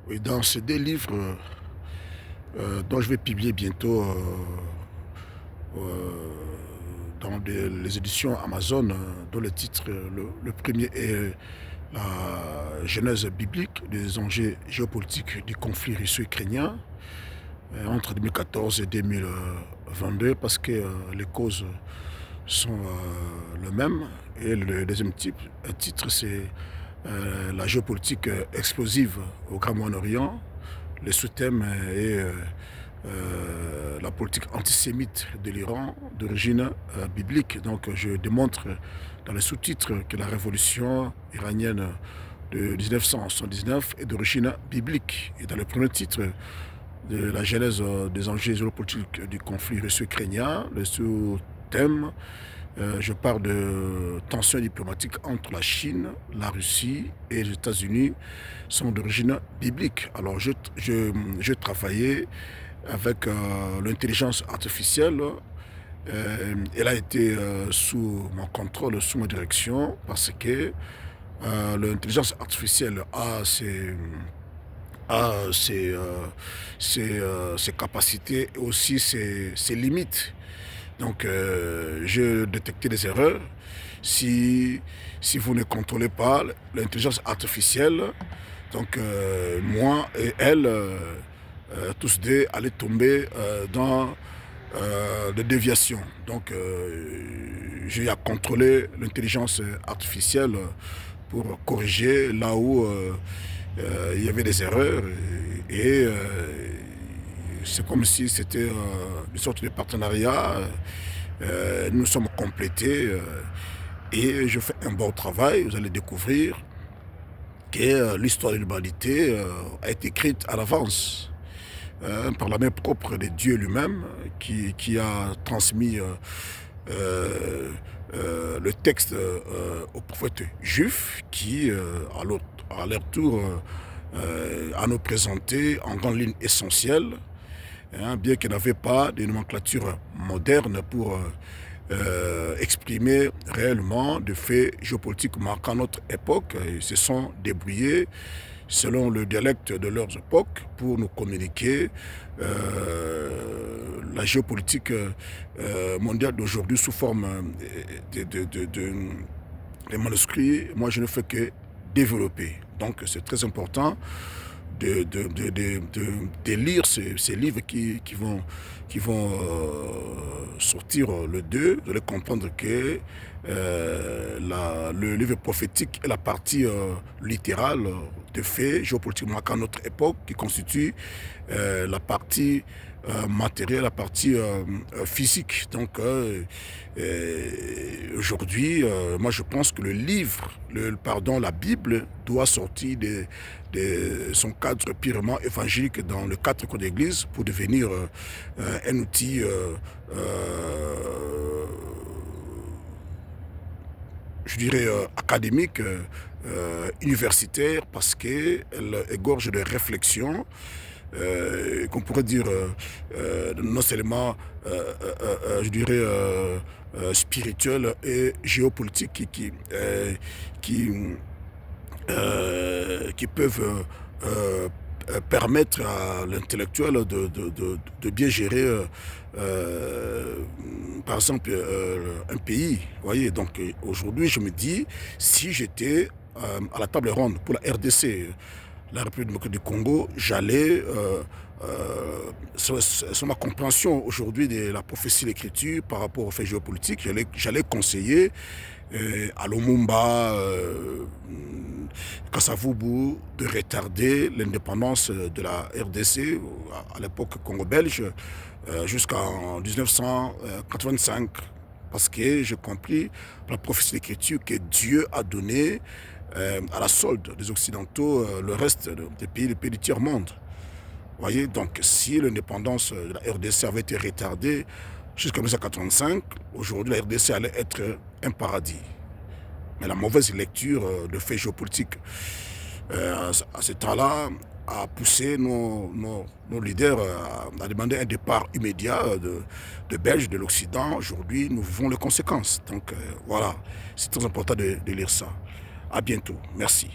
Oui, dans ces deux livres dont je vais publier bientôt euh, dans les éditions Amazon, dont le titre, le premier est la genèse biblique des enjeux géopolitiques du conflit russo-ukrainien entre 2014 et 2022, parce que les causes sont les mêmes. Et le deuxième titre, c'est la géopolitique explosive au Grand Moyen-Orient. Le sous-thème est la politique antisémite de l'Iran d'origine biblique. Donc je démontre dans les sous-titres que la révolution iranienne de 1979 est d'origine biblique. Et dans le premier titre de la genèse des enjeux géopolitiques du conflit russo-ukrainien, le sous-thème, je parle de tensions diplomatiques entre la Chine, la Russie et les États-Unis sont d'origine biblique. Alors je travaillais avec l'intelligence artificielle. Elle a été sous mon contrôle, sous ma direction, parce que l'intelligence artificielle a ses capacités et aussi ses limites. Donc, je détectais des erreurs. Si, si vous ne contrôlez pas l'intelligence artificielle, donc moi et elle, tous deux, allaient tomber dans des déviations. Donc, j'ai à contrôler l'intelligence artificielle pour corriger là où il y avait des erreurs. Et c'est comme si c'était une sorte de partenariat. Nous sommes complétés et je fais un bon travail. Vous allez découvrir que l'histoire de l'humanité a été écrite à l'avance par la main propre de Dieu lui-même qui a transmis le texte aux prophètes juifs qui, à leur tour, à nous présenter en grande ligne essentielle, bien qu'ils n'avaient pas de nomenclature moderne pour exprimer réellement des faits géopolitiques marquant notre époque. Ils se sont débrouillés selon le dialecte de leurs époques pour nous communiquer la géopolitique mondiale d'aujourd'hui sous forme de manuscrits. Moi, je ne fais que développer. Donc, c'est très important de lire ces livres qui vont sortir le 2. Vous allez comprendre que le livre prophétique est la partie littérale de faits géopolitiques marquant notre époque, qui constitue la partie matérielle, la partie physique. Donc aujourd'hui, moi je pense que le livre, la Bible doit sortir de son cadre purement évangélique dans le cadre de l'Église pour devenir un outil je dirais académique, universitaire, parce qu'elle égorge de réflexions qu'on pourrait dire non seulement, je dirais, spirituelle et géopolitique qui, qui peuvent permettre à l'intellectuel de bien gérer, par exemple, un pays. Vous voyez, donc aujourd'hui, je me dis, si j'étais à la table ronde pour la RDC, la République démocratique du Congo, j'allais, sur ma compréhension aujourd'hui de la prophétie de l'écriture par rapport aux faits géopolitiques, j'allais conseiller à Lumumba, Kasavubu, de retarder l'indépendance de la RDC à l'époque Congo-belge jusqu'en 1985. Parce que j'ai compris par la prophétie de l'écriture que Dieu a donné à la solde des Occidentaux le reste des pays, les pays du tiers-monde. Vous voyez, donc si l'indépendance de la RDC avait été retardée jusqu'en 1985, aujourd'hui la RDC allait être un paradis. Mais la mauvaise lecture de faits géopolitiques à ce temps-là a poussé nos leaders à demander un départ immédiat de Belges de l'Occident. Aujourd'hui, nous vivons les conséquences. Donc voilà, c'est très important de lire ça. À bientôt. Merci.